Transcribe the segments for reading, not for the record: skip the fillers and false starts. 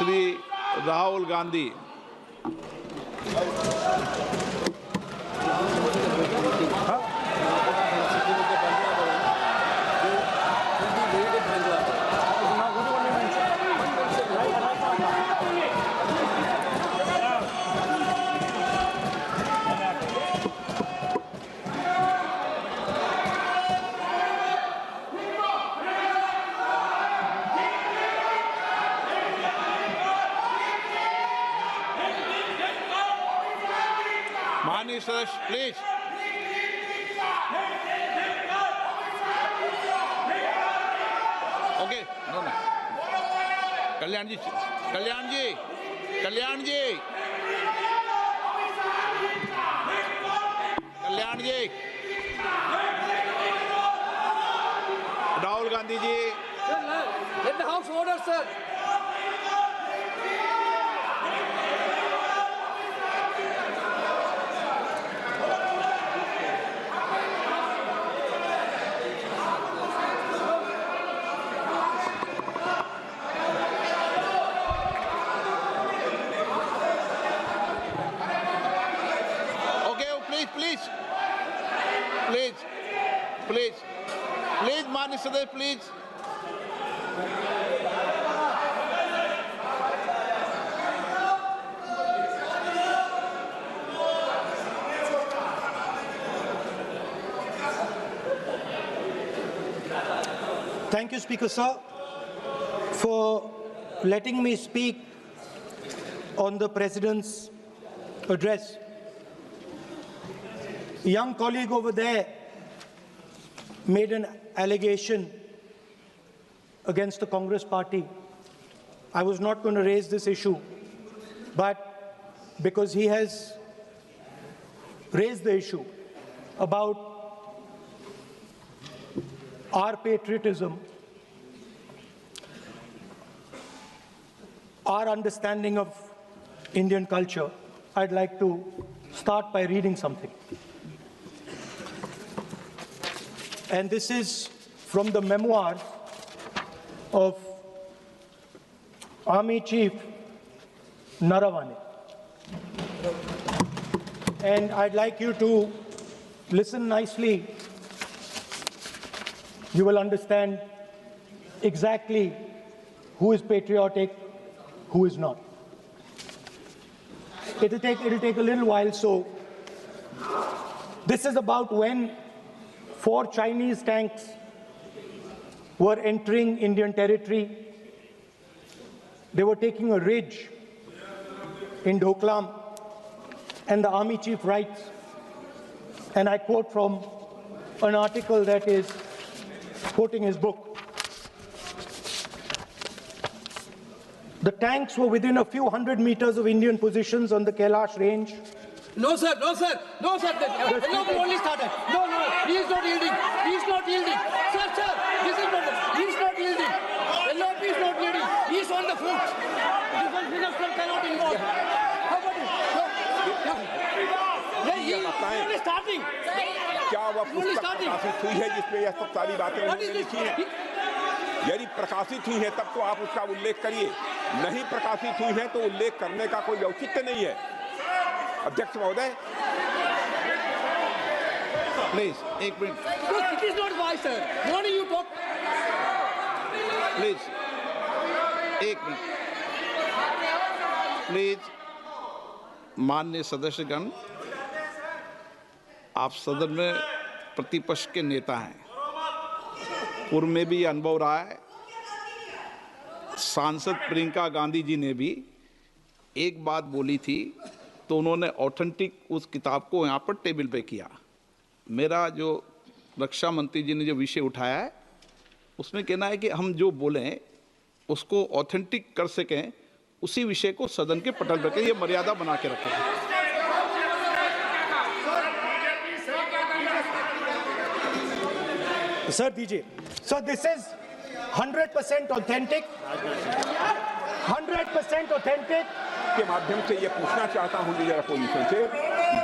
श्री राहुल गांधी माननीय सदस्य please okay no no Kalyan ji Kalyan ji Kalyan ji Kalyan ji Rahul Gandhi ji Let the House order, sir. Please माननीय सदस्य please Thank you, Speaker Sir, for letting me speak on the President's address. A young colleague over there made an allegation against the Congress party. I was not going to raise this issue, but because he has raised the issue about our patriotism, our understanding of Indian culture, I'd like to start by reading something. And this is from the memoirs of Army Chief Naravane. And I'd like you to listen nicely. You will understand exactly who is patriotic, who is not. It'll take a little while, so this is about when 4 Chinese tanks were entering Indian territory. They were taking a ridge in Doklam, and the Army Chief writes, and I quote from an article that is quoting his book. The tanks were within a few hundred meters of Indian positions on the Kailash range. No, sir. No, sir. No, sir. The only started. No. He is not yielding. He is not yielding. Sir. This is not. He is not yielding. LOP is not yielding. He is on the foot. Defense minister cannot involve. How about it? He is only starting. क्या वह पुस्तक प्रकाशित हुई है जिसमें यह सब सारी बातें उन्होंने लिखी हैं? यदि प्रकाशित हुई है तब तो आप उसका उल्लेख करिए, नहीं प्रकाशित हुई है तो उल्लेख करने का कोई औचित्य नहीं है। अध्यक्ष महोदय, प्लीज एक minute. It is not wise, sir. Morning you talk. Please एक मिनट। प्लीज माननीय सदस्यगण, आप सदन में प्रतिपक्ष के नेता हैं, पूर्व में भी अनुभव रहा है। सांसद प्रियंका गांधी जी ने भी एक बात बोली थी तो उन्होंने ऑथेंटिक उस किताब को यहाँ पर टेबल पे किया। मेरा जो रक्षा मंत्री जी ने जो विषय उठाया है उसमें कहना है कि हम जो बोलें उसको ऑथेंटिक कर सकें, उसी विषय को सदन के पटल पर ये मर्यादा बना के रखें। Sir, DJ. So this is 100% authentic. 100% authentic. के माध्यम से ये पूछना चाहता हूं लीडर अपोजिशन से,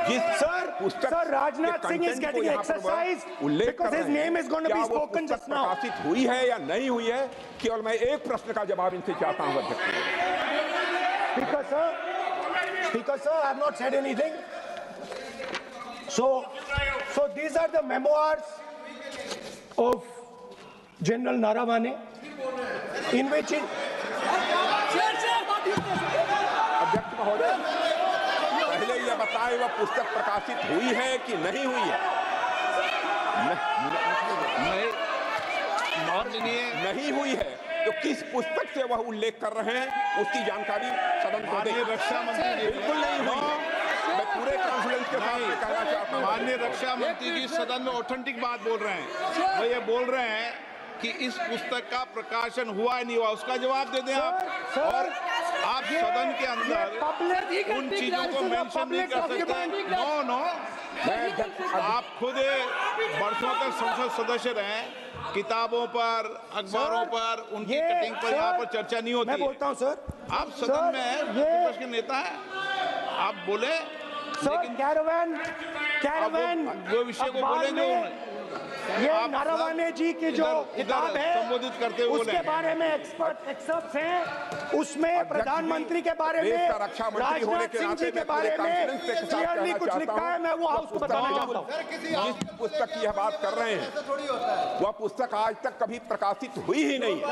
जिस Sir, Rajnath Singh is getting exercised because his name is going to be spoken just now. प्रकाशित हुई है या नहीं हुई है, केवल मैं एक प्रश्न का जवाब इनसे चाहता हूं अध्यक्ष। Speaker, sir, I have not said anything. So these are the memoirs of General Naravane, in which he, अध्यक्ष महोदय, पहले ये बताएं वह पुस्तक प्रकाशित हुई है कि नहीं हुई है? नहीं हुई है तो किस पुस्तक से वह उल्लेख कर रहे हैं उसकी जानकारी सदन को दें। रक्षा मंत्री जी बिल्कुल नहीं हुई है। मैं पूरे कॉन्फिडेंस के साथ में कहना चाहता हूं, माननीय रक्षा मंत्री जी सदन में ऑथेंटिक बात बोल रहे हैं। वो ये बोल रहे हैं कि इस पुस्तक का प्रकाशन हुआ है नहीं हुआ, उसका जवाब दे दें आप। और आप सदन के अंदर उन चीजों को मेंशन नहीं कर सकते। नो आप खुद वर्षों तक संसद सदस्य रहे, किताबों पर, अखबारों पर, उनकी कटिंग पर यहाँ पर चर्चा नहीं होती। मैं बोलता हूँ सर, आप सदन में विपक्ष के नेता हैं, आप बोले, सर कैरावैन वो विषय को बोले जो ये नारावाने जी की जो किताब है संबोधित करते हुए उसके बारे में एक्सपर्ट्स हैं, उसमें प्रधानमंत्री के बारे में, राजनाथ सिंह जी के बारे में क्लियरली कुछ लिखा है। मैं वो हाउस को बताना चाहता हूँ। जिस पुस्तक की यह बात कर रहे हैं वह पुस्तक आज तक कभी प्रकाशित हुई ही नहीं है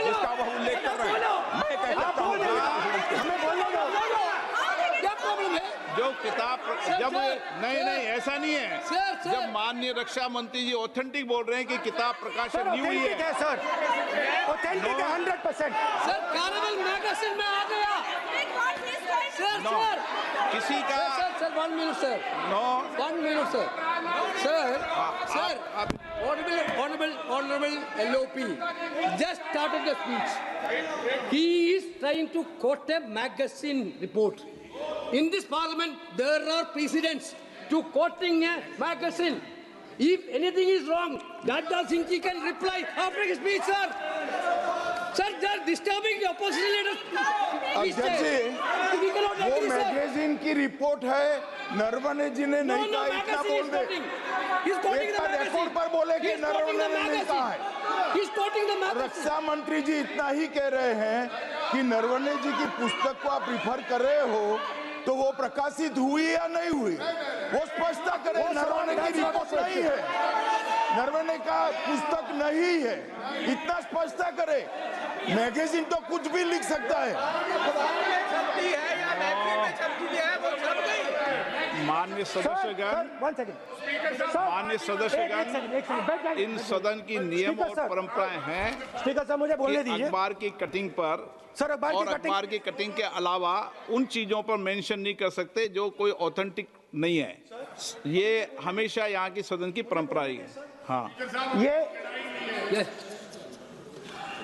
जिसका वह उल्लेख कर रहे हैं। मैं कह सकता हूँ जो किताब जब नहीं ऐसा नहीं है। जब माननीय रक्षा मंत्री जी ऑथेंटिक बोल रहे हैं कि किताब प्रकाशन नहीं हुई है सर, ऑथेंटिक है 100%। सर कैरावैन मैगजीन में आ गया। सर किसी का sir 1 minute sir, 1 minute sir, Honorable LOP just started the speech. He is trying to quote a magazine report. In this parliament, there are precedents to quoting a magazine. If anything is wrong, Dada Singh ji can reply after his speech, sir. Sir, they are disturbing the opposition leaders. अध्यक्ष जी, वो magazine की report है, नरवणे जी ने नहीं कहा, इतना बोल दे। एक रिकॉर्ड पर बोले कि नरवणे ने नहीं कहा है। रक्षा मंत्री जी इतना ही कह रहे हैं कि नरवणे जी की पुस्तक को आप रिफर कर रहे हो तो वो प्रकाशित हुई या नहीं हुई, वो स्पष्ट करें। नरवणे की रिपोर्ट नहीं है, नरवणे का पुस्तक नहीं है, इतना स्पष्ट करे। मैगजीन तो कुछ भी लिख सकता है। माननीय सदस्यगण, इन सदन की नियम और परंपराएं हैं। स्पीकर साहब मुझे बोलने दीजिए। अखबार की कटिंग पर सर, अखबार की कटिंग के अलावा उन चीजों पर मेंशन नहीं कर सकते जो कोई ऑथेंटिक नहीं है। ये हमेशा यहाँ की सदन की परंपरा ही है। हाँ, ये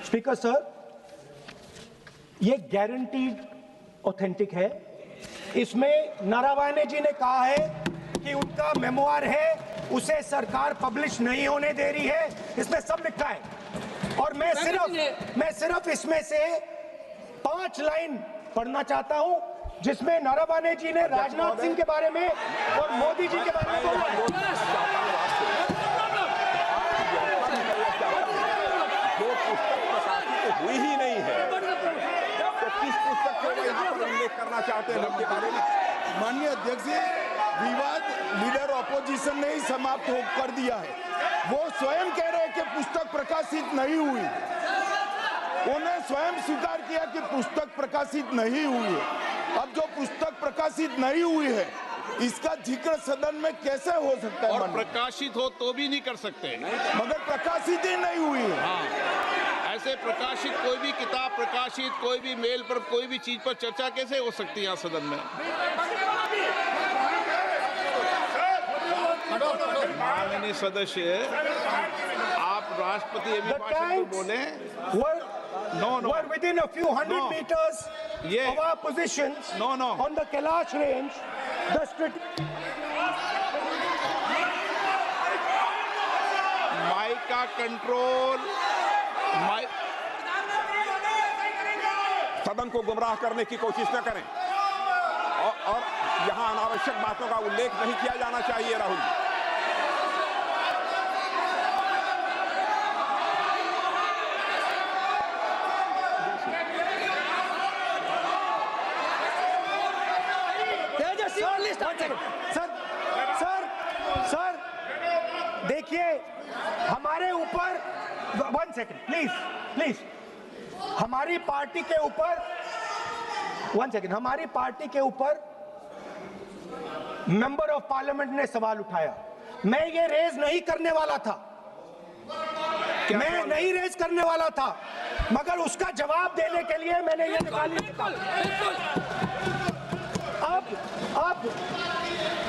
स्पीकर सर, ये गारंटीड ऑथेंटिक है। इसमें नारावाने जी ने कहा है कि उनका मेमोआर है, उसे सरकार पब्लिश नहीं होने दे रही है, इसमें सब लिखा है। और मैं सिर्फ इसमें से 5 लाइन पढ़ना चाहता हूं जिसमें नारावाने जी ने राजनाथ सिंह के बारे में और मोदी जी के बारे में बोला है। जो पुस्तक प्रकाशित हुई ही नहीं है तो किस पुस्तक को यहाँ पर उल्लेख करना चाहते हैं उनके बारे में? माननीय अध्यक्ष जी, विवाद लीडर ऑपोजिशन ने ही समाप्त कर दिया है। वो स्वयं कह रहे हैं कि पुस्तक प्रकाशित नहीं हुई, उन्हें स्वयं स्वीकार किया कि पुस्तक प्रकाशित नहीं हुई है। अब जो पुस्तक प्रकाशित नहीं हुई है इसका जिक्र सदन में कैसे हो सकता है? और प्रकाशित हो तो भी नहीं कर सकते, मगर प्रकाशित ही नहीं हुई है। हाँ, ऐसे प्रकाशित कोई भी किताब प्रकाशित, कोई भी मेल पर, कोई भी चीज पर चर्चा कैसे हो सकती है यहाँ सदन में? माननीय सदस्य, आप राष्ट्रपति अभिभाषण में बोले। were within a few hundred meters of our positions on the Kailash range. Mike का कंट्रोल, सदन को गुमराह करने की कोशिश न करें और यहाँ अनावश्यक बातों का उल्लेख नहीं किया जाना चाहिए। Rahul ji, he only started. Sir देखिए हमारे ऊपर 1 सेकंड प्लीज हमारी पार्टी के ऊपर 1 सेकंड हमारी पार्टी के ऊपर मेंबर ऑफ पार्लियामेंट ने सवाल उठाया। मैं ये रेज नहीं करने वाला था, मैं नहीं रेज करने वाला था, मगर उसका जवाब देने के लिए मैंने ये निकाली।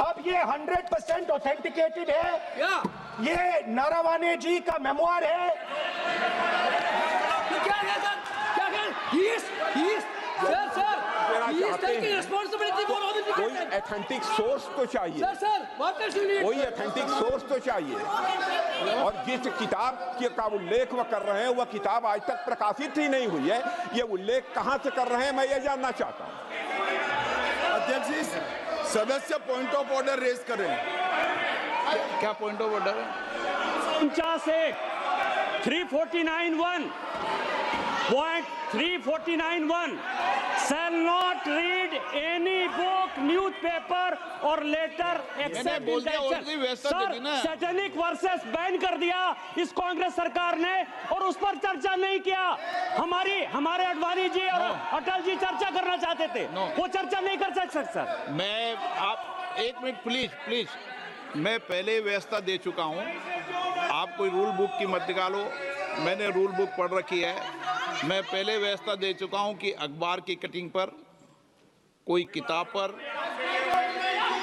अब ये 100% ऑथेंटिकेटेड है। ये नारावाने जी का मेमोयर है। क्या है सर? क्या है? He is taking responsibility for all the कोई ऑथेंटिक सोर्स तो चाहिए, Sir, what else you need? कोई ऑथेंटिक सोर्स तो चाहिए। और जिस किताब का उल्लेख वह कर रहे हैं वह किताब आज तक प्रकाशित ही नहीं हुई है। ये उल्लेख कहां से कर रहे हैं मैं ये जानना चाहता हूं। अध्यक्ष जी, सदस्य पॉइंट ऑफ ऑर्डर रेज करें। क्या पॉइंट ऑफ ऑर्डर है? 349(1) shall not read any book, newspaper or letter except बोल in दिया, direction. already व्यवस्था सर, दे दी ना। सैटेनिक वर्सेस बैन कर दिया इस कांग्रेस सरकार ने और उस पर चर्चा नहीं किया। हमारे अडवाणी जी और अटल जी चर्चा करना चाहते थे, वो चर्चा नहीं कर सकते सर। मैं आप 1 मिनट प्लीज मैं पहले व्यवस्था दे चुका हूं। आप कोई रूल बुक की मत निकालो, मैंने रूल बुक पढ़ रखी है। मैं पहले व्यवस्था दे चुका हूं कि अखबार की कटिंग पर, कोई किताब पर,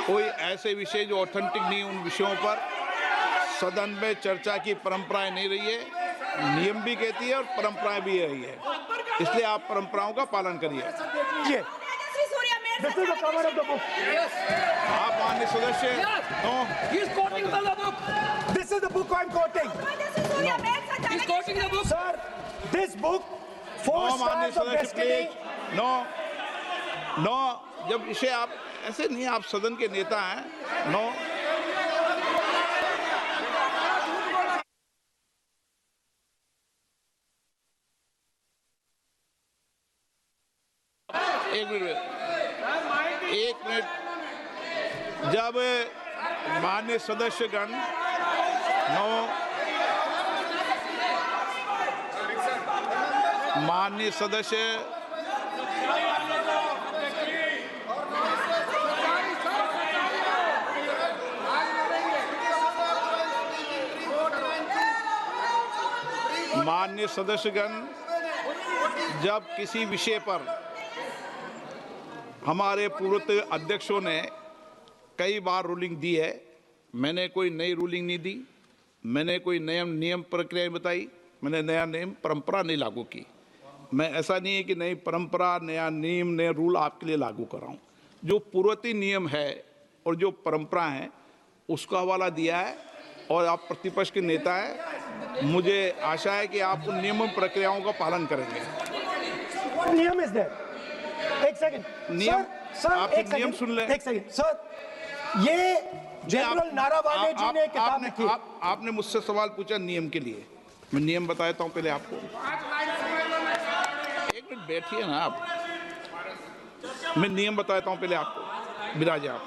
कोई ऐसे विषय जो ऑथेंटिक नहीं उन विषयों पर सदन में चर्चा की परंपराएं नहीं रही है। नियम भी कहती है और परंपराएं भी रही है, इसलिए आप परंपराओं का पालन करिए। This is the cover of the book. आप माननीय सदस्य no, He is quoting from the book. This is the book I'm quoting. He is quoting the book. Sir, this book, Four no माननीय Stars of सदस्य Destiny. Please no. जब इसे आप ऐसे नहीं, आप सदन के नेता हैं। नो, एक मिनट जब माननीय सदस्यगण माननीय सदस्य माननीय सदस्यगण जब किसी विषय पर हमारे पूर्व अध्यक्षों ने कई बार रूलिंग दी है, मैंने कोई नई रूलिंग नहीं दी, मैंने कोई नियम प्रक्रिया बताई, मैंने नया नियम परंपरा नहीं लागू की। मैं ऐसा नहीं है कि नई परंपरा, नया नियम, नया रूल आपके लिए लागू कर रहा हूँ। जो पूर्ववर्ती नियम है और जो परंपरा है उसका हवाला दिया है, और आप प्रतिपक्ष के नेता हैं, मुझे आशा है कि आप उन नियम प्रक्रियाओं का पालन करेंगे। नियम इज देयर। एक सेकंड नियम, सर, आप एक नियम सेकंड, सुन लें। एक सेकंड सर, ये जनरल नारावाने जी ने किताब लिखी। आपने मुझसे सवाल पूछा नियम के लिए, मैं नियम बताता हूं पहले आपको। एक मिनट बैठिए ना आप, मैं नियम बताता हूं पहले आपको। विराजे आप।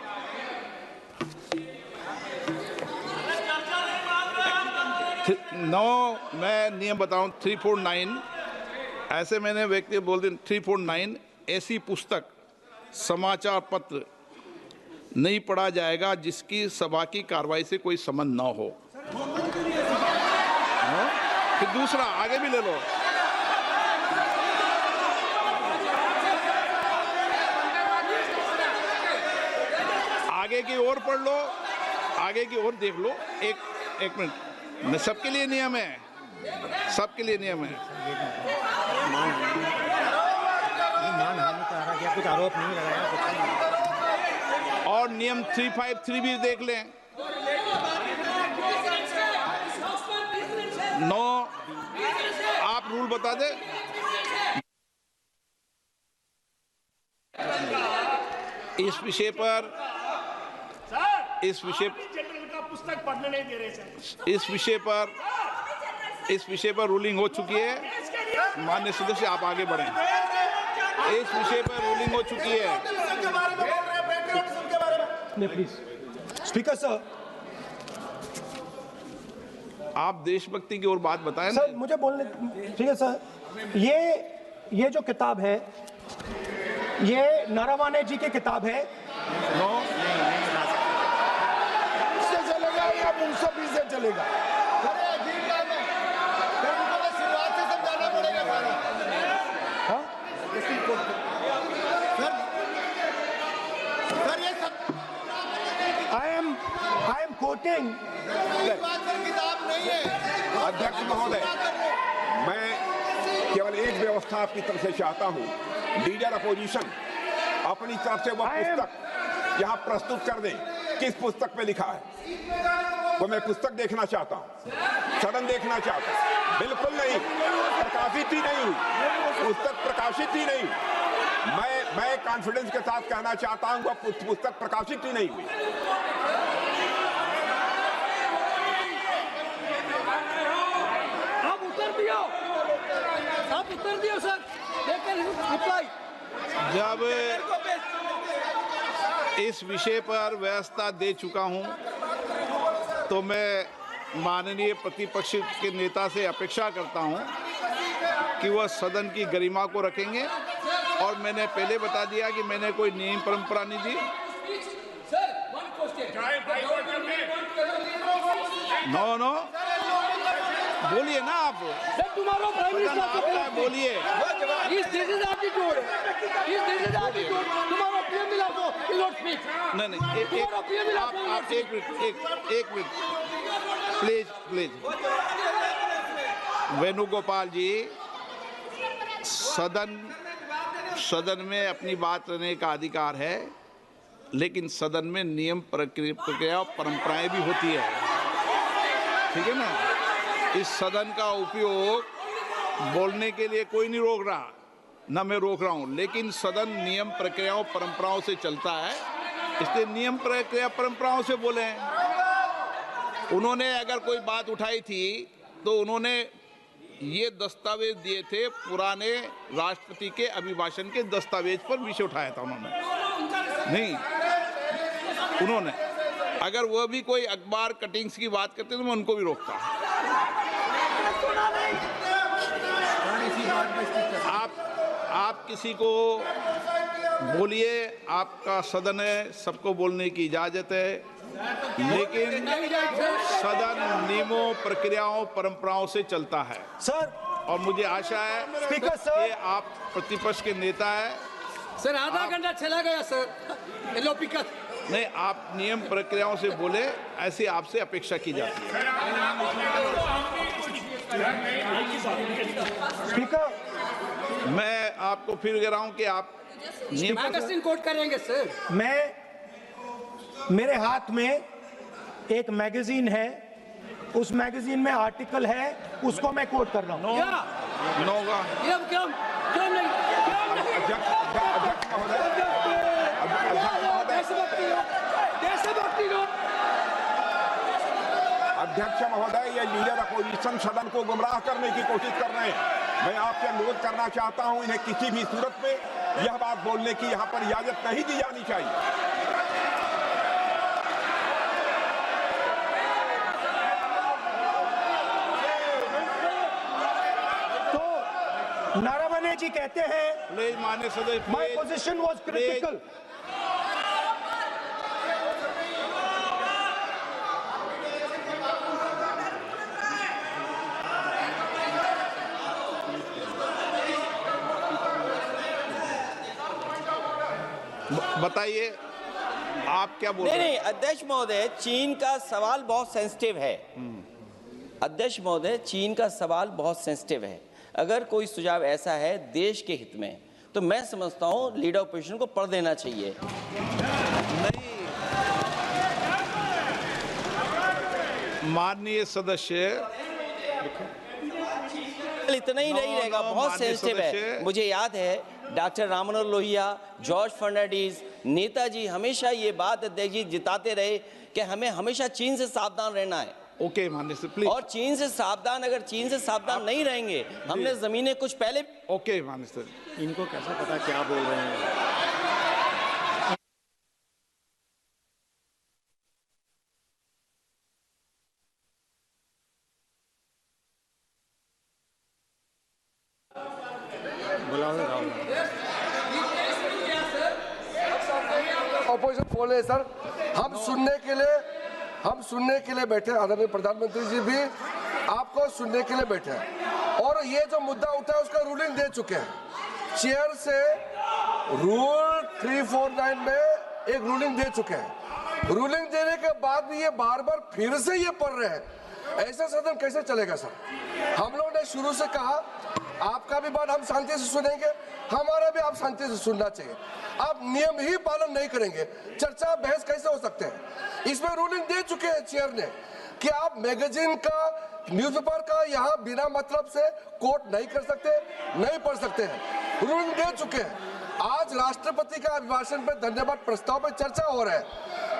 मैं नियम बताऊं 349, ऐसे मैंने व्यक्ति बोल दी 349, ऐसी पुस्तक, समाचार पत्र नहीं पढ़ा जाएगा जिसकी सभा की कार्रवाई से कोई संबंध न हो। फिर दूसरा आगे भी ले लो, आगे की ओर पढ़ लो, आगे की ओर देख लो। एक मिनट, मैं सबके लिए नियम है, सबके लिए नियम है। कुछ आरोप नहीं लगाया। और नियम 353 भी देख लें। नो, आप रूल बता दे। इस विषय पर पुस्तक पढ़ने नहीं दे रहे सर। इस विषय पर रूलिंग हो चुकी है। माननीय सदस्य आप आगे बढ़ें। इस विषय पर रूलिंग हो चुकी है। में प्लीज। स्पीकर सर, आप देशभक्ति की ओर बात बताएं सर ना। मुझे बोलने, ठीक है सर, ये जो किताब है ये नरवणे जी की किताब है। नो, से चलेगा या मुंसफी से चलेगा? शुरुआत से समझाना पड़ेगा सारा। सर ये सब आई एम कोटिंग। बात सर किताब नहीं है। अध्यक्ष महोदय, मैं केवल एक व्यवस्था आपकी तरफ से चाहता हूं, लीडर अपोजिशन अपनी तरफ से वह पुस्तक यहां प्रस्तुत कर दें। किस पुस्तक पे लिखा है वो मैं पुस्तक देखना चाहता हूं, सदन देखना चाहता हूं। बिल्कुल नहीं, प्रकाशित ही नहीं हुई पुस्तक, प्रकाशित ही नहीं। मैं कॉन्फिडेंस के साथ कहना चाहता हूं वह पुस्तक प्रकाशित ही नहीं हुई। आप उत्तर दियो सर। रिप्लाई। जब इस विषय पर व्यवस्था दे चुका हूं तो मैं माननीय प्रतिपक्ष के नेता से अपेक्षा करता हूं कि वह सदन की गरिमा को रखेंगे। और मैंने पहले बता दिया कि मैंने कोई नियम परंपरा नहीं दी। नो, बोलिए ना आप, सर तुम्हारा प्राइम मिनिस्टर आपका है, बोलिए। This is attitude. तुम्हारा पीएम मिला तो नॉट स्पीक। नहीं, एक मिनट प्लीज। वेणुगोपाल जी, सदन में अपनी बात करने का अधिकार है, लेकिन सदन में नियम प्रक्रिया और परंपराएं भी होती है, ठीक है ना। इस सदन का उपयोग बोलने के लिए कोई नहीं रोक रहा, ना मैं रोक रहा हूं, लेकिन सदन नियम प्रक्रियाओं परंपराओं से चलता है, इसलिए नियम प्रक्रिया परंपराओं से बोले। उन्होंने अगर कोई बात उठाई थी तो उन्होंने ये दस्तावेज दिए थे, पुराने राष्ट्रपति के अभिभाषण के दस्तावेज पर विषय उठाया था उन्होंने। अगर वह भी कोई अखबार कटिंग्स की बात करते तो मैं उनको भी रोकता। आप किसी को बोलिए, आपका सदन है, सबको बोलने की इजाजत है, लेकिन सदन नियमों प्रक्रियाओं परंपराओं से चलता है। सर, और मुझे आशा है स्पीकर सर, कि आप प्रतिपक्ष के नेता है। सर आधा घंटा चला गया सर। Hello pickup. नहीं, आप नियम प्रक्रियाओं से बोले, ऐसी आपसे अपेक्षा की जाती है। स्पीकर, मैं आपको फिर कह रहा हूं कि आप नियम मैगजीन कोट करेंगे सर। मेरे हाथ में एक मैगजीन है, उस मैगजीन में आर्टिकल है, उसको मैं कोट कर रहा हूं। होगा। क्यों नहीं? अध्यक्ष महोदय, ये लीडर अपोजिशन सदन को गुमराह करने की कोशिश कर रहे हैं। मैं आपसे अनुरोध करना चाहता हूं, इन्हें किसी भी सूरत में यह बात बोलने की यहां पर इजाजत नहीं दी जानी चाहिए। तो नरवणे जी कहते हैं, प्लीज माननीय सदस्य, माय पोजीशन वाज क्रिटिकल। बताइए आप क्या बोल रहे हैं? नहीं, अध्यक्ष महोदय, चीन का सवाल बहुत सेंसिटिव है। अध्यक्ष महोदय, चीन का सवाल बहुत सेंसिटिव है। अगर कोई सुझाव ऐसा है देश के हित में, तो मैं समझता हूं लीडर ऑपोजिशन को पढ़ देना चाहिए। नहीं, माननीय सदस्य, इतना ही नहीं रहेगा, बहुत सेंसिटिव है। मुझे याद है डॉक्टर राम मनोहर लोहिया, जॉर्ज फर्नांडिस, नेताजी हमेशा ये बात अध्यक्ष जी जिताते रहे कि हमें हमेशा चीन से सावधान रहना है। ओके माननीय सर, प्लीज। और चीन से सावधान, अगर चीन से सावधान नहीं रहेंगे, हमने जमीनें कुछ पहले। ओके माननीय सर। इनको कैसे पता क्या बोल रहे हैं? ऑपोजिशन फोन है सर, हम सुनने के लिए बैठे, आदरणीय प्रधानमंत्री जी भी आपको सुनने के लिए बैठे हैं और ये जो मुद्दा उठा है उसका रूलिंग दे चुके हैं। चेयर से रूल 349 में एक रूलिंग दे चुके हैं। रूलिंग देने के बाद भी ये बार बार फिर से ये पढ़ रहे हैं, ऐसा सदन कैसे चलेगा सर? हम लोगों ने शुरू से कहा आपका भी बात हम शांति से सुनेंगे, हमारा भी आप शांति से सुनना चाहिए। आप नियम ही पालन नहीं करेंगे, चर्चा बहस कैसे हो सकते हैं? इसमें रूलिंग दे चुके हैं चेयर ने कि आप मैगजीन का, न्यूज़पेपर का यहाँ बिना मतलब से कोट नहीं कर सकते, नहीं पढ़ सकते हैं। रूलिंग दे चुके हैं। आज राष्ट्रपति का अभिभाषण पे धन्यवाद प्रस्ताव पे चर्चा हो रहा है,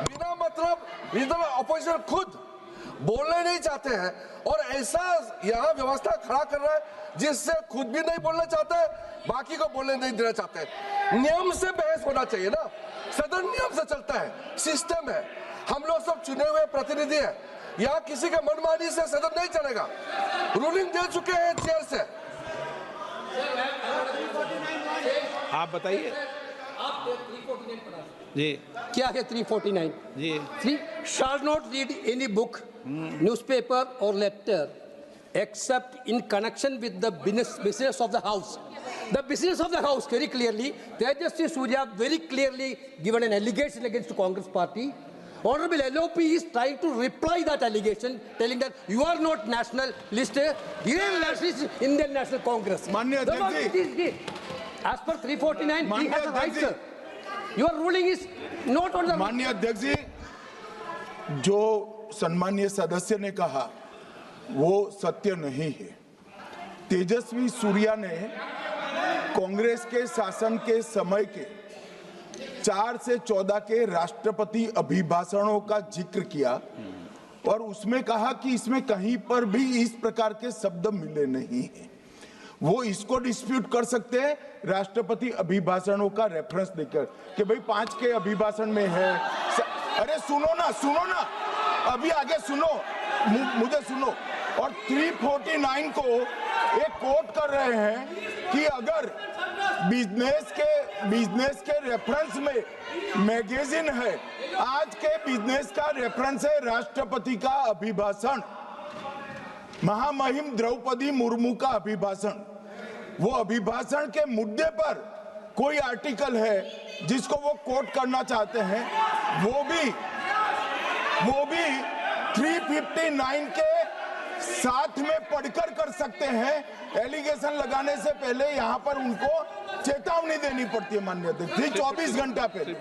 बिना मतलब रीजनल ऑपोजिशन खुद बोलना नहीं चाहते हैं और ऐसा यहाँ व्यवस्था खड़ा कर रहा है जिससे खुद भी नहीं बोलना चाहता है, बाकी को बोलने नहीं देना चाहते हैं। नियम से बहस होना चाहिए ना, सदन नियम से चलता है, सिस्टम है, हम लोग सब चुने हुए प्रतिनिधि हैं, यहाँ किसी के मनमानी से सदन नहीं चलेगा। रूलिंग दे चुके हैं चेयर से। आप बताइए जी, क्या है 349? जी 3 shall not read any book, newspaper or letter except in connection with the business of the house. The business of the house, very clearly, Tejasvi Surya very clearly given an allegation against the Congress party. Honorable LOP is trying to reply that allegation, telling that you are not national list, Indian nationalist, Indian National Congress. माननीय अध्यक्ष जी, as per 349, he has a right, sir. Your ruling is not on the. माननीय अध्यक्ष जी, जो सम्मानीय सदस्य ने कहा वो सत्य नहीं है। तेजस्वी सूर्या ने कांग्रेस के शासन के समय के 4 से 14 के राष्ट्रपति अभिभाषणों का जिक्र किया और उसमें कहा कि इसमें कहीं पर भी इस प्रकार के शब्द मिले नहीं हैं। वो इसको डिस्प्यूट कर सकते हैं राष्ट्रपति अभिभाषणों का रेफरेंस देकर कि भाई 5 के अभिभाषण में है। अरे सुनो ना, अभी आगे सुनो, मुझे सुनो। और 349 को एक कोट कर रहे हैं कि अगर बिजनेस के रेफरेंस में मैगजीन है, आज के बिजनेस का रेफरेंस है राष्ट्रपति का अभिभाषण, महामहिम द्रौपदी मुर्मू का अभिभाषण। वो अभिभाषण के मुद्दे पर कोई आर्टिकल है जिसको वो कोट करना चाहते हैं, वो भी 359 के साथ में पढ़कर कर सकते हैं। एलिगेशन लगाने से पहले यहाँ पर उनको चेतावनी देनी पड़ती है माननीय अध्यक्ष, 24 घंटा पहले।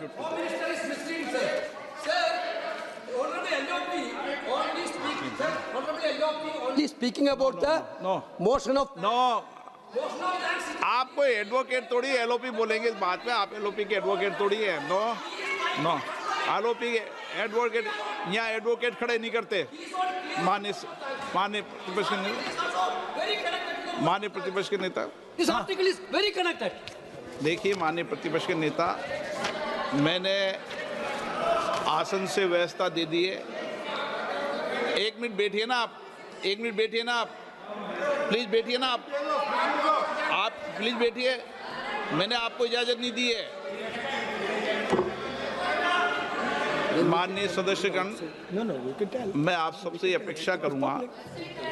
Only speaking about the motion of. आप कोई एडवोकेट थोड़ी एलओपी बोलेंगे इस बात पे, आप एलओपी के एडवोकेट थोड़ी है। नो एलओपी के एडवोकेट यहाँ एडवोकेट खड़े नहीं करते। माननीय प्रतिपक्ष के नेता, This article is very connected. देखिए माननीय प्रतिपक्ष के नेता, मैंने आसन से व्यवस्था दे दी है। 1 मिनट बैठिए ना आप, 1 मिनट बैठिए ना आप, प्लीज बैठिए ना आप प्लीज बैठिए। मैंने आपको इजाजत नहीं दी है। माननीय सदस्यगण, मैं आप सबसे अपेक्षा करूंगा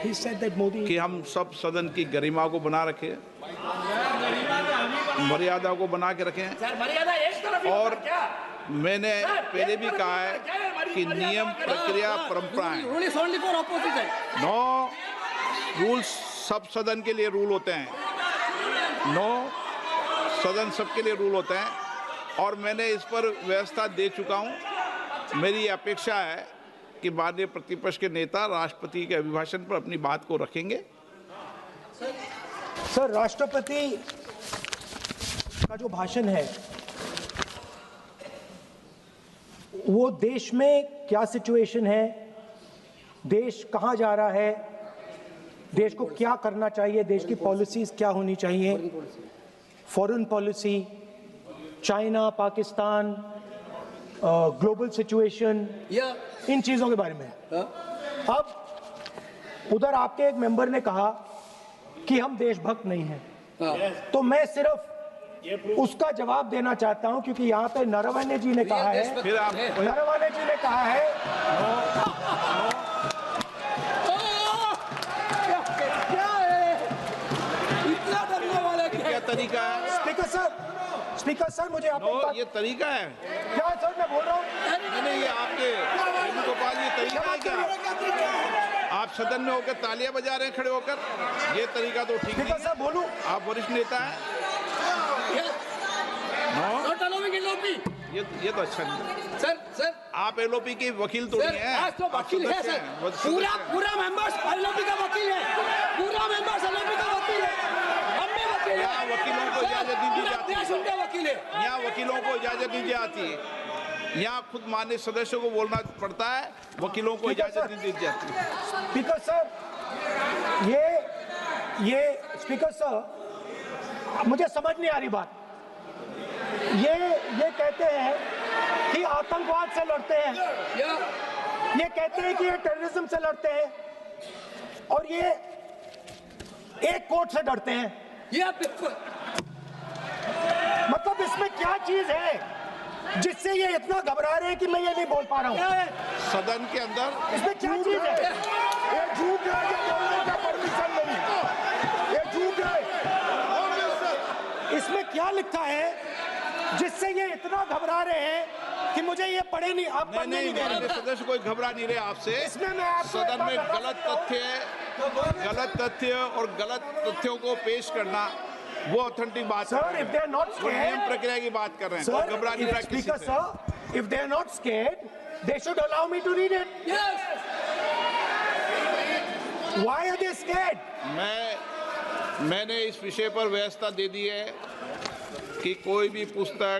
कि हम सब सदन की गरिमा को बना रखें, मर्यादा को बना के रखें। और मैंने पहले भी कहा है कि नियम, प्रक्रिया, परंपराएं, नो रूल्स सब सदन के लिए रूल होते हैं, सदन सबके लिए रूल होते हैं और मैंने इस पर व्यवस्था दे चुका हूं। मेरी अपेक्षा है कि माननीय प्रतिपक्ष के नेता राष्ट्रपति के अभिभाषण पर अपनी बात को रखेंगे। सर, राष्ट्रपति का जो भाषण है वो देश में क्या सिचुएशन है, देश कहां जा रहा है, देश को क्या करना चाहिए, देश की पॉलिसीज क्या होनी चाहिए, foreign policy, China, Pakistan, global situation, इन चीजों के बारे में। अब उधर आपके एक मेंबर ने कहा कि हम देशभक्त नहीं हैं, तो मैं सिर्फ उसका जवाब देना चाहता हूं, क्योंकि यहाँ पे नरवणे जी ने कहा है, फिर आप नरवणे जी ने कहा है क्या है इतना डरने वाला क्या तरीका है? स्पीकर सर मुझे आप एक बात- ये तरीका है? क्या सर मैं बोल रहा हूँ, नहीं, ये आपके वेणुगोपाल जी तरीका है क्या? आप सदन में होकर तालियां बजा रहे हैं खड़े होकर, ये तरीका तो ठीक स्पीकर नहीं है। साहब बोलूं, आप वरिष्ठ नेता हैं। नॉट अलाउइंग एलओपी ये तो अच्छा नहीं है। सर आप एलओपी के वकील तो नहीं है, आज तो आप वकील है सदस्य सर, हैं, पूरा पूरा मेंबर्स एलओपी का वकील है, पूरा मेंबर्स एलओपी का वकील है, हम भी वकील है। यहाँ वकीलों को इजाजत नहीं दी पूरा जाती देश उनका वकील है। यहाँ वकीलों को इजाजत नहीं दी जाती है। यहाँ खुद माननीय सदस्यों को बोलना पड़ता है, वकीलों को इजाजत नहीं दी जाती है। स्पीकर सर ये स्पीकर सर मुझे समझ नहीं आ रही बात। ये कहते हैं कि आतंकवाद से लड़ते हैं, ये कहते हैं कि ये टेररिज्म से लड़ते हैं, और ये एक कोर्ट से डरते हैं। ये बिल्कुल मतलब इसमें क्या चीज है जिससे ये इतना घबरा रहे हैं कि मैं ये नहीं बोल पा रहा हूँ? सदन के अंदर इसमें क्या चीज है? ये झूठ है, जो बोलने का परमिशन नहीं है, ये झूठ है। इसमें क्या लिखा है जिससे ये इतना घबरा रहे हैं कि मुझे ये पढ़े नहीं, आप पढ़ने नहीं दे रहे? माननीय सदस्य कोई घबरा नहीं रहे आपसे। इसमें मैं आपको एक सदन में बात बता गलत सकता हूं। तथ्य और गलत तथ्यों को पेश करना वो ऑथेंटिक बात कर Sir, रहे if they are not हैं। वो नियम scared, प्रक्रिया की बात कर रहे हैं, Sir, और घबरा नहीं रहा किसी Speaker से। sir, if they are not scared, they should allow me to read it. Yes Why are they scared? मैंने इस विषय पर व्यवस्था दे दी है कि कोई भी पुस्तक,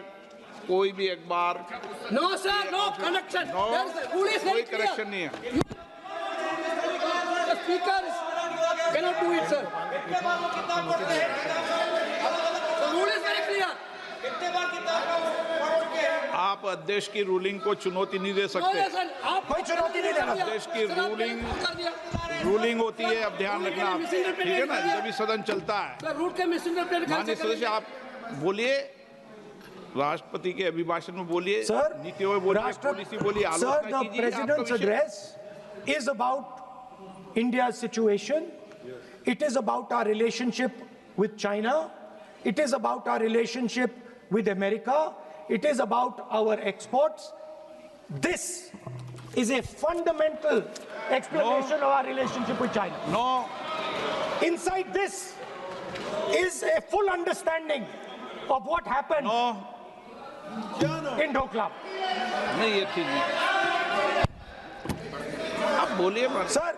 कोई भी अखबार, no sir, no connection, rule is कोई करेक्शन नहीं है। Speaker cannot do it, sir. The rule is very clear. आप अध्यक्ष की रूलिंग को चुनौती नहीं दे No, सकते। yes, sir. आप कोई चुनौती नहीं देना। देश की सर, आपने रूलिंग कर दिया। रूलिंग होती है, अब ध्यान रखना आप, ठीक है ना, जब भी सदन चलता है। सर, रूल के मिसइंटरप्रेट माननीय सदस्य आप बोलिए, राष्ट्रपति के अभिभाषण में बोलिए, Sir, नीतियों में बोलिए, पॉलिसी बोलिए, Sir, आलोचना the कीजिए। आपका President's विषय- address is about India's situation. It is about our relationship with China. It is about our relationship with America. It is about our exports. This is a fundamental explanation of our relationship with China. No, Inside this is a full understanding of what happened no, in Doklam. नहीं ये ठीक नहीं। आप बोलिए मत। Sir,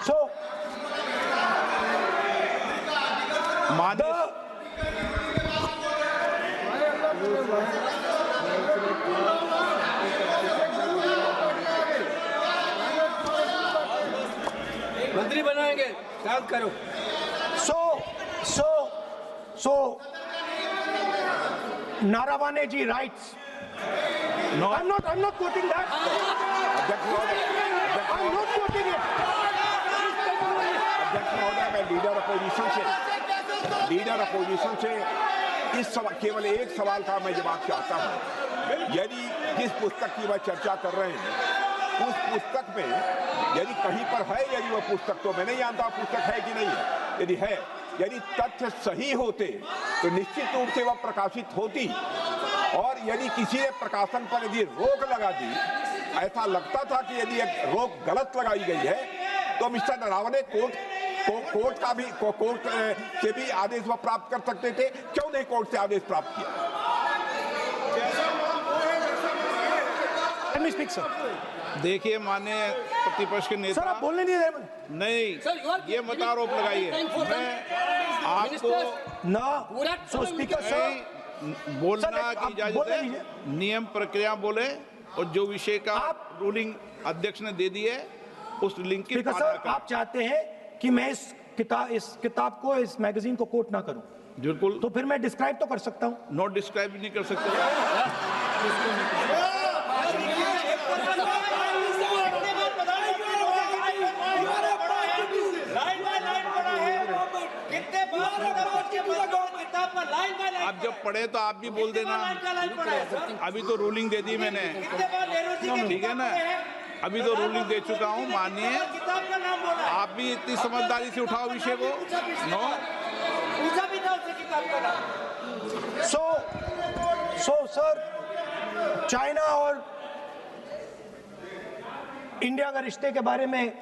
so माननीय मंत्री बनाएंगे, शांत करो। So, Naravane ji writes. No. I'm not quoting that. अध्यक्ष महोदय, I'm not quoting it. अध्यक्ष महोदय, मैं लीडर अपोजिशन से इस केवल एक सवाल का मैं जवाब चाहता हूं। यदि जिस पुस्तक की वह चर्चा कर रहे हैं, उस पुस्तक में यदि कहीं पर है, यदि वह पुस्तक, तो मैं नहीं जानता पुस्तक है कि नहीं है, यदि है, यदि तथ्य सही होते तो निश्चित रूप से वह प्रकाशित होती, और यदि किसी ने प्रकाशन पर यदि रोक लगा दी, ऐसा लगता था कि यदि एक रोक गलत लगाई गई है, तो मिस्टर नरावने कोर्ट से भी आदेश वह प्राप्त कर सकते थे। क्यों नहीं कोर्ट से आदेश प्राप्त किया? Let me speak, sir. देखिए माननीय प्रतिपक्ष के Sir, नेता, आप बोलने नहीं दे रहे। नहीं Sir, you are ये मत आरोप लगाइए। मैं आपको No. So, Speaker, sir. नहीं बोलना Sir, की आप इजाजत बोलने है, दीजिए। नियम प्रक्रिया बोले, और जो विषय का आप- रूलिंग अध्यक्ष ने दे दी है उस लिंक की स्पीकर पालना सर, करें। आप चाहते हैं कि मैं इस किताब को, इस मैगजीन को कोट ना करूं, बिल्कुल, तो फिर मैं डिस्क्राइब तो कर सकता हूं। नोट डिस्क्राइब नहीं कर सकते। आप जब पढ़े तो आप भी बोल देना। अभी तो रूलिंग दे दी मैंने, ठीक है ना, अभी तो रूलिंग दे चुका हूँ, मानिए। आप भी इतनी समझदारी से उठाओ विषय को। नो, सो सर, चाइना और इंडिया का रिश्ते के बारे में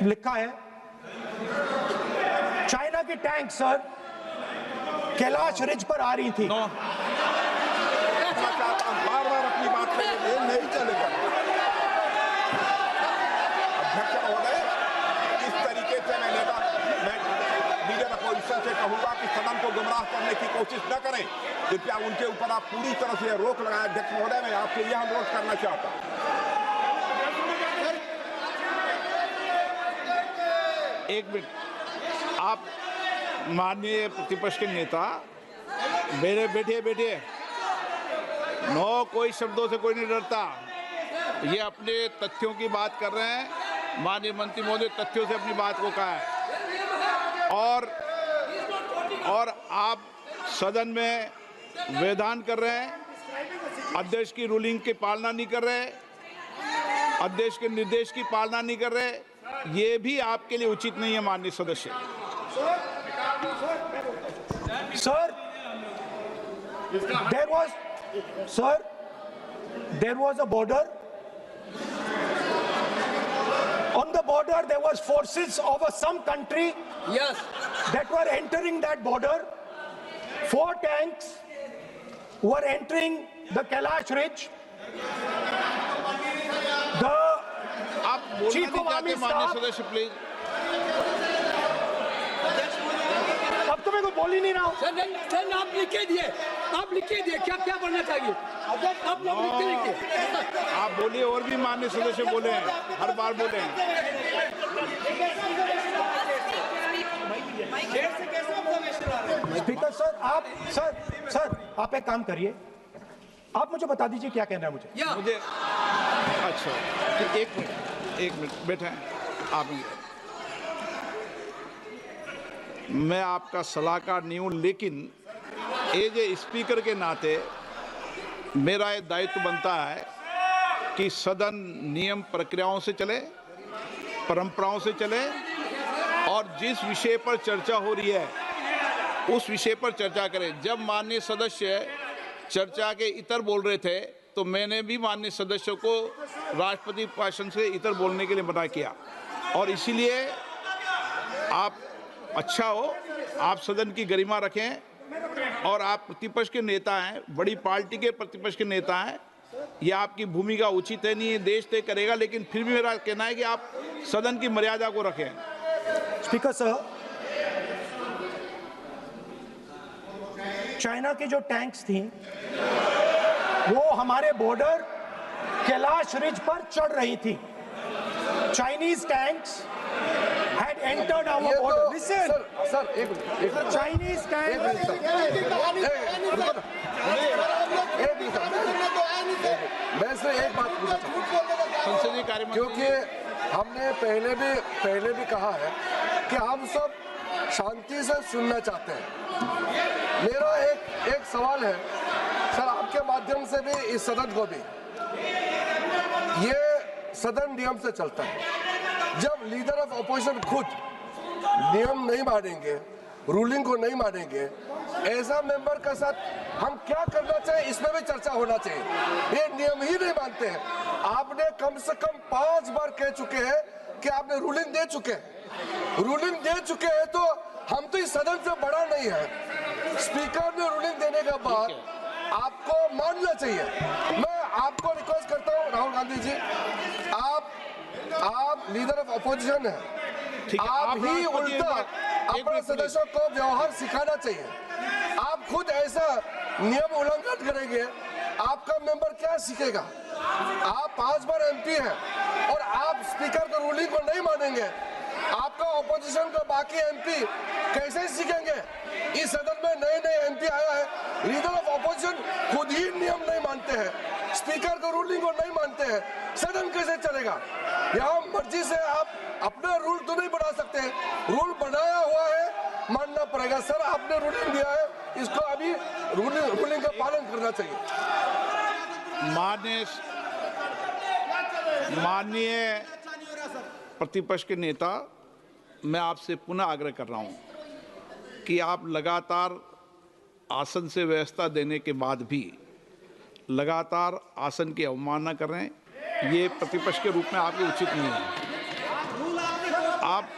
लिखा है, चाइना की टैंक सर कैलाश रिज पर आ रही थी। बार-बार अपनी बात पे नहीं चलेगा। अध्यक्ष महोदय, इस तरीके से मैं लीडर अपोजिशन से कहूंगा कि सदन को गुमराह करने की कोशिश न करें। कृपया उनके ऊपर आप पूरी तरह से रोक लगाएं। अध्यक्ष महोदय, मैं आपसे यह अनुरोध करना चाहता हूं। एक मिनट, आप माननीय प्रतिपक्ष के नेता, मेरे बैठिए। नो, कोई शब्दों से कोई नहीं डरता। ये अपने तथ्यों की बात कर रहे हैं। माननीय मंत्री महोदय तथ्यों से अपनी बात को कहा है, और आप सदन में वेदान कर रहे हैं, अध्यक्ष की रूलिंग की पालना नहीं कर रहे, अध्यक्ष के निर्देश की पालना नहीं कर रहे। ये भी आपके लिए उचित नहीं है माननीय सदस्य। Sir, there was a border. On the border, there was forces of some country that were entering that border. 4 tanks were entering the Kailash Ridge. The Chief of Army Staff, सदस्य प्लीज। अब तो मैं कोई बोल ही नहीं रहा हूँ। Sir, आप लिख के दिए क्या बनना चाहिए, आप लोग लिखिए। आप बोलिए, और भी माननीय सदस्य बोले हैं, हर बार बोले हैं। स्पीकर सर, आप एक काम करिए, आप मुझे बता दीजिए क्या कहना है मुझे। अच्छा, एक मिनट बैठे आप। मैं आपका सलाहकार नहीं हूँ, लेकिन एज ए स्पीकर के नाते मेरा ये दायित्व बनता है कि सदन नियम प्रक्रियाओं से चले, परंपराओं से चले, और जिस विषय पर चर्चा हो रही है उस विषय पर चर्चा करें। जब माननीय सदस्य चर्चा के इतर बोल रहे थे तो मैंने भी माननीय सदस्यों को राष्ट्रपति भाषण से इतर बोलने के लिए मना किया, और इसीलिए आप अच्छा हो, आप सदन की गरिमा रखें, और आप प्रतिपक्ष के नेता हैं, बड़ी पार्टी के प्रतिपक्ष के नेता हैं, ये आपकी भूमिका उचित है नहीं, देश तय करेगा, लेकिन फिर भी मेरा कहना है कि आप सदन की मर्यादा को रखें। स्पीकर सर, चाइना की जो टैंक्स थी वो हमारे बॉर्डर कैलाश रिज पर चढ़ रही थी। Chinese tanks had entered our border. Listen, sir, Chinese tanks. मैं से एक बात पूछना चाहूँगा, संसदीय कार्य मंत्री, क्योंकि हमने पहले भी कहा है कि हम सब शांति से सुनना चाहते हैं। मेरा एक सवाल है सर, आपके माध्यम से भी इस सदन को भी, ये सदन नियम से चलता है। जब लीडर ऑफ अपोजिशन खुद नियम नहीं मानेंगे, रूलिंग को नहीं मानेंगे, ऐसा मेंबर के साथ हम क्या करना चाहिए, इसमें भी चर्चा होना चाहिए। ये नियम ही नहीं मानते हैं। आपने कम से कम 5 बार कह चुके हैं कि आपने रूलिंग दे चुके हैं, तो हम तो इस सदन से बड़ा नहीं है। स्पीकर ने रूलिंग देने के बाद आपको मानना चाहिए। मैं आपको रिक्वेस्ट करता हूँ राहुल गांधी जी, आप लीडर ऑफ अपोजिशन है, आप ही उल्टा अपने सदस्यों को व्यवहार सिखाना चाहिए। आप खुद ऐसा नियम उल्लंघन करेंगे, आपका मेंबर क्या सीखेगा? आप 5 बार एमपी हैं और आप स्पीकर के रूलिंग को नहीं मानेंगे, आपका ऑपोजिशन का बाकी एमपी कैसे सीखेंगे? इस सदन में नए एमपी आया है, लीडर ऑफ ऑपोजिशन खुद ही नियम नहीं मानते हैं, स्पीकर का रूलिंग को नहीं मानते हैं, सदन कैसे चलेगा? यहाँ मर्जी से आप अपना रूल तो नहीं बना सकते, रूल बनाया हुआ है, मानना पड़ेगा। सर, आपने रूलिंग दिया है, इसको अभी रूलिंग का पालन करना चाहिए। माननीय प्रतिपक्ष के नेता, मैं आपसे पुनः आग्रह कर रहा हूं कि आप लगातार आसन से व्यवस्था देने के बाद भी लगातार आसन की अवमानना कर रहे हैं। ये प्रतिपक्ष के रूप में आपके उचित नहीं है।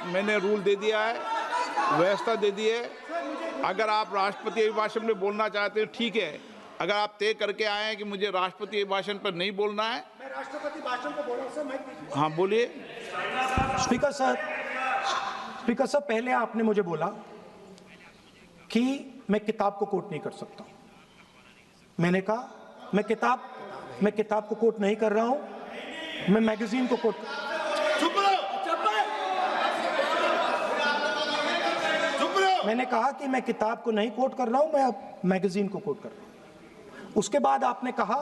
मैंने रूल दे दिया है, व्यवस्था दे दी है। अगर आप राष्ट्रपति अभिभाषण में बोलना चाहते हैं ठीक है, अगर आप तय करके आए हैं कि मुझे राष्ट्रपति अभिभाषण पर नहीं बोलना है। मैं राष्ट्रपति भाषण को बोल रहा हूं सर। हाँ बोलिए। स्पीकर सर, पहले आपने मुझे बोला कि मैं किताब को कोट नहीं कर सकता। मैंने कहा मैं किताब को कोट नहीं कर रहा हूं, मैं मैगजीन को कोट। मैंने कहा कि मैं किताब को नहीं कोट कर रहा हूं, मैं अब मैगजीन को कोट कर रहा हूं। उसके बाद आपने कहा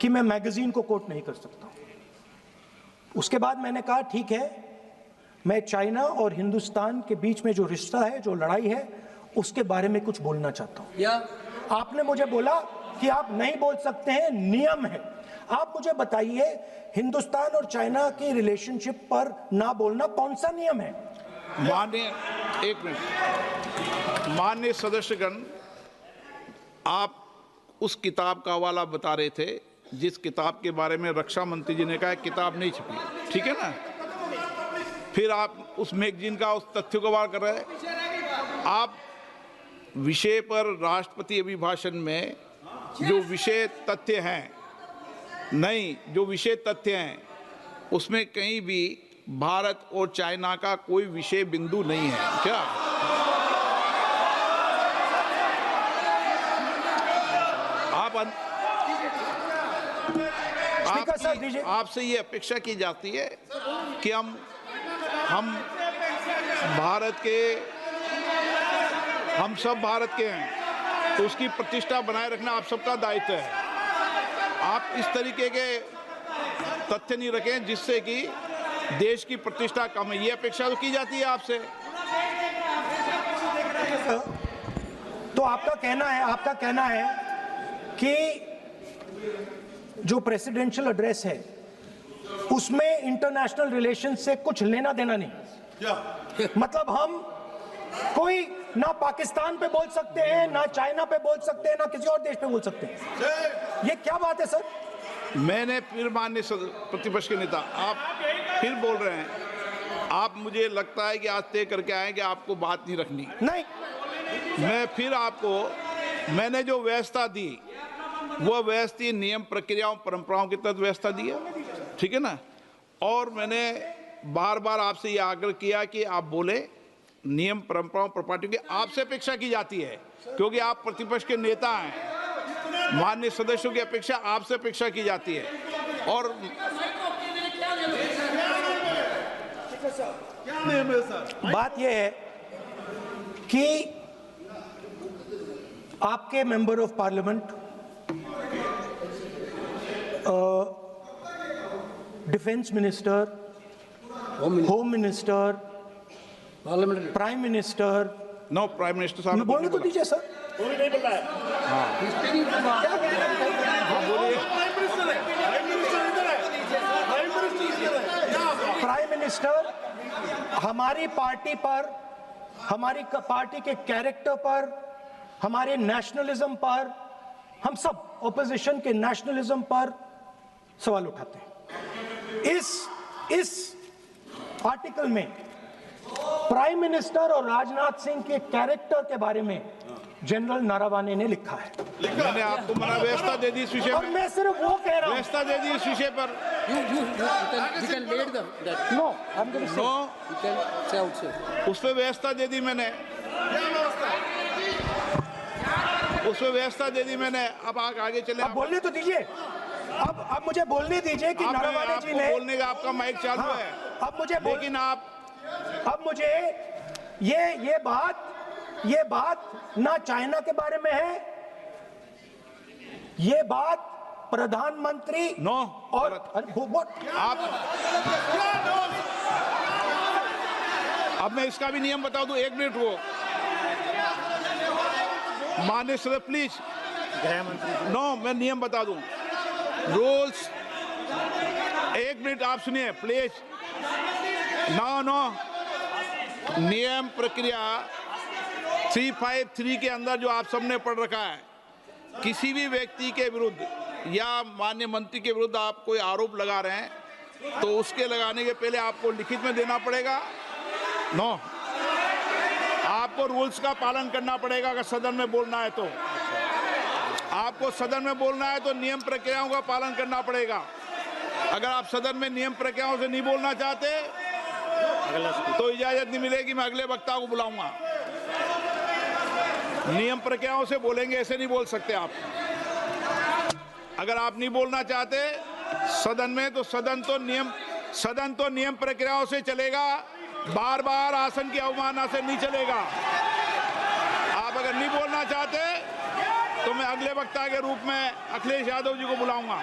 कि मैं मैगजीन को कोट नहीं कर सकता। उसके बाद मैंने कहा ठीक है, मैं चाइना और हिंदुस्तान के बीच में जो रिश्ता है, जो लड़ाई है, उसके बारे में कुछ बोलना चाहता हूं। आपने मुझे बोला कि आप नहीं बोल सकते हैं, नियम है। आप मुझे बताइए, हिंदुस्तान और चाइना की रिलेशनशिप पर ना बोलना कौन सा नियम है? माननीय सदस्यगण, आप उस किताब का हवाला बता रहे थे जिस किताब के बारे में रक्षा मंत्री जी ने कहा किताब नहीं छपी, ठीक है ना। फिर आप उस मैगजीन का उस तथ्य को वार कर रहे हैं। आप विषय पर राष्ट्रपति अभिभाषण में जो विषय तथ्य हैं, नहीं, जो विषय तथ्य हैं उसमें कहीं भी भारत और चाइना का कोई विषय बिंदु नहीं है क्या? आपसे ये अपेक्षा की जाती है कि हम सब भारत के हैं, तो उसकी प्रतिष्ठा बनाए रखना आप सबका दायित्व है। आप इस तरीके के तथ्य नहीं रखें जिससे कि देश की प्रतिष्ठा कम है, ये अपेक्षा तो की जाती है आपसे। तो आपका कहना है कि जो प्रेसिडेंशियल एड्रेस है उसमें इंटरनेशनल रिलेशन से कुछ लेना देना नहीं। मतलब हम कोई ना पाकिस्तान पे बोल सकते हैं, ना चाइना पे बोल सकते हैं, ना किसी और देश पे बोल सकते हैं। ये क्या बात है सर? मैंने फिर माननीय प्रतिपक्ष के नेता, आप फिर बोल रहे हैं। आप, मुझे लगता है कि आज तय करके आए कि आपको बात नहीं रखनी। नहीं, मैं फिर आपको, मैंने जो व्यवस्था दी वो व्यवस्था नियम, प्रक्रियाओं, परंपराओं के तहत व्यवस्था दी है, ठीक है ना। और मैंने बार बार आपसे ये आग्रह किया कि आप बोले, नियम, परंपराओं, प्रॉपर्टी की आपसे अपेक्षा की जाती है क्योंकि आप प्रतिपक्ष के नेता हैं। माननीय सदस्यों की अपेक्षा आपसे अपेक्षा की जाती है। और बात यह है कि आपके member of parliament, defence minister, home minister, prime minister, no, prime minister साहब बोलने तो दीजिए सर। प्राइम मिनिस्टर हमारी पार्टी पर, हमारी पार्टी के कैरेक्टर पर, हमारे नेशनलिज्म पर, हम सब ऑपोजिशन के नेशनलिज्म पर सवाल उठाते हैं। इस आर्टिकल में प्राइम मिनिस्टर और राजनाथ सिंह के कैरेक्टर के बारे में जनरल नारावाने ने लिखा है। मैंने आपको मना व्यवस्था दे दी इस विषय और पर। मैं सिर्फ वो कह रहा हूं, व्यवस्था दे दी इस विषय पर। उस पर व्यवस्था दे दी मैंने, उस पर व्यवस्था दे दी मैंने। अब आगे चले। अब बोलने तो दीजिए। अब मुझे बोलने दीजिए कि नारावाने जी ने, बोलने का आपका माइक चालू है। अब मुझे, लेकिन अब मुझे ये बात ना चाइना के बारे में है, ये बात प्रधानमंत्री और आप, अब मैं इसका भी नियम बता दूं, 1 मिनट वो। माननीय सदस्य प्लीज, नो, मैं नियम बता दूं, रूल्स, एक मिनट आप सुनिए प्लीज। नो, नियम प्रक्रिया 353 के अंदर जो आप सबने पढ़ रखा है, किसी भी व्यक्ति के विरुद्ध या माननीय मंत्री के विरुद्ध आप कोई आरोप लगा रहे हैं तो उसके लगाने के पहले आपको लिखित में देना पड़ेगा। नो, आपको रूल्स का पालन करना पड़ेगा। अगर सदन में बोलना है तो आपको सदन में बोलना है तो नियम प्रक्रियाओं का पालन करना पड़ेगा। अगर आप सदन में नियम प्रक्रियाओं से नहीं बोलना चाहते तो इजाजत नहीं मिलेगी, मैं अगले वक्ता को बुलाऊंगा। नियम प्रक्रियाओं से बोलेंगे, ऐसे नहीं बोल सकते आप। अगर आप नहीं बोलना चाहते सदन में तो सदन तो नियम प्रक्रियाओं से चलेगा, बार बार आसन की अवमानना से नहीं चलेगा। आप अगर नहीं बोलना चाहते तो मैं अगले वक्ता के रूप में अखिलेश यादव जी को बुलाऊंगा।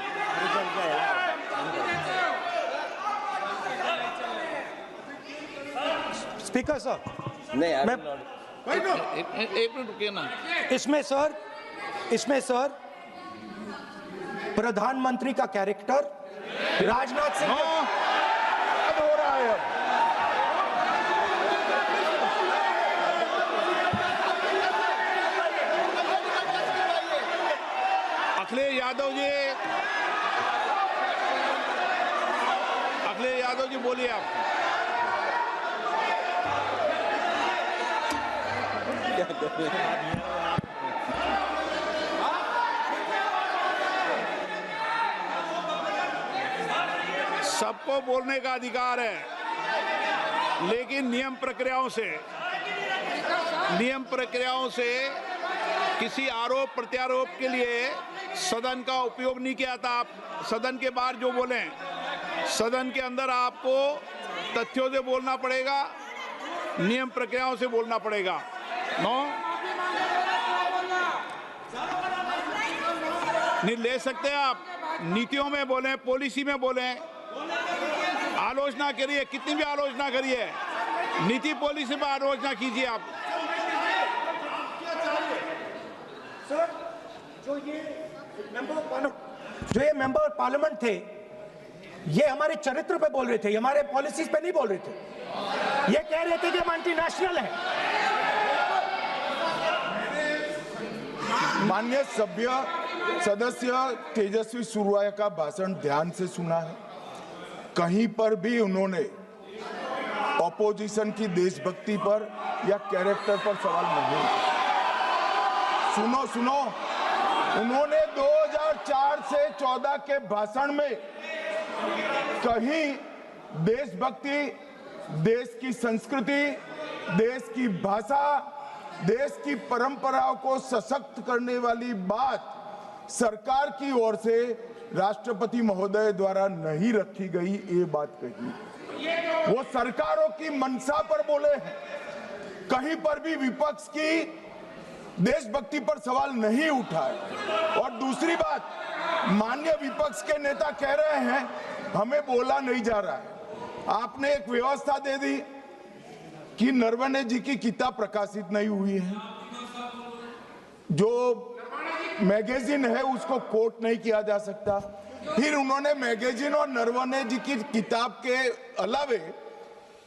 स्पीकर सर, नहीं, मैं एक मिनट रुकिए ना। इसमें सर प्रधानमंत्री का कैरेक्टर राजनाथ सिंह हो रहा है। अखिलेश यादव जी बोलिए आप। सबको बोलने का अधिकार है, लेकिन नियम प्रक्रियाओं से किसी आरोप प्रत्यारोप के लिए सदन का उपयोग नहीं किया था। आप सदन के बाहर जो बोलें, सदन के अंदर आपको तथ्यों से बोलना पड़ेगा, नियम प्रक्रियाओं से बोलना पड़ेगा। नो, नहीं ले सकते आप। नीतियों में बोलें, पॉलिसी में बोलें, आलोचना करिए, कितनी भी आलोचना करिए, नीति पॉलिसी पर आलोचना कीजिए आप। सर, जो ये मेंबर पार्लियामेंट थे, ये हमारे चरित्र पे बोल रहे थे, हमारे पॉलिसीज पे नहीं बोल रहे थे। ये कह रहे थे कि हम एंटी नेशनल है। माननीय सदस्य तेजस्वी सूर्या का भाषण ध्यान से सुना है। कहीं पर भी उन्होंने ऑपोजिशन की देशभक्ति पर या कैरेक्टर पर सवाल नहीं। सुनो, उन्होंने 2004 से 14 के भाषण में कहीं देशभक्ति, देश की संस्कृति, देश की भाषा, देश की परंपराओं को सशक्त करने वाली बात सरकार की ओर से राष्ट्रपति महोदय द्वारा नहीं रखी गई, ये बात कही। वो सरकारों की मंशा पर बोले हैं। कहीं पर भी विपक्ष की देशभक्ति पर सवाल नहीं उठाए। और दूसरी बात, माननीय विपक्ष के नेता कह रहे हैं हमें बोला नहीं जा रहा है। आपने एक व्यवस्था दे दी कि नरवणे जी की किताब प्रकाशित नहीं हुई है, जो मैगजीन है उसको कोट नहीं किया जा सकता। फिर उन्होंने मैगजीन और नरवणे जी की किताब के अलावे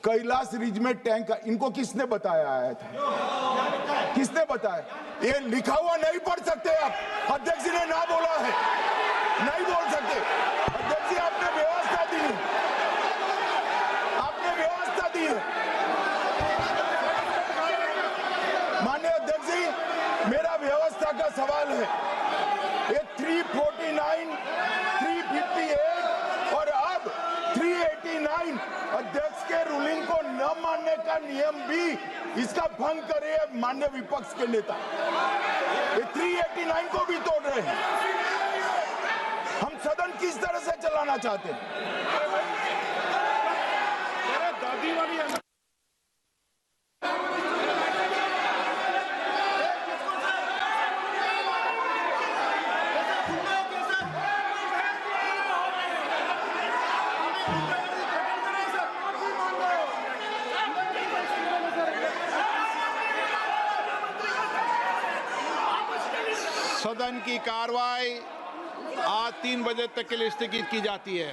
कैलाश रिज में टैंक, इनको किसने बताया आया था? किसने बताया? ये लिखा हुआ नहीं पढ़ सकते आप। अध्यक्ष जी ने ना बोला है, नहीं बोल सकते। अध्यक्ष जी आपने व्यवस्था दी है, आपने व्यवस्था दी है। माननीय अध्यक्ष जी, मेरा व्यवस्था का सवाल है। ये 349, 358 और अब 389 अध्यक्ष के रूलिंग को न मानने का नियम भी इसका भंग करे माननीय विपक्ष के नेता। ये 389 को भी तोड़ रहे हैं। हम सदन किस तरह से चलाना चाहते हैं? सदन की कार्रवाई आज 3 बजे तक के लिए स्थगित की जाती है।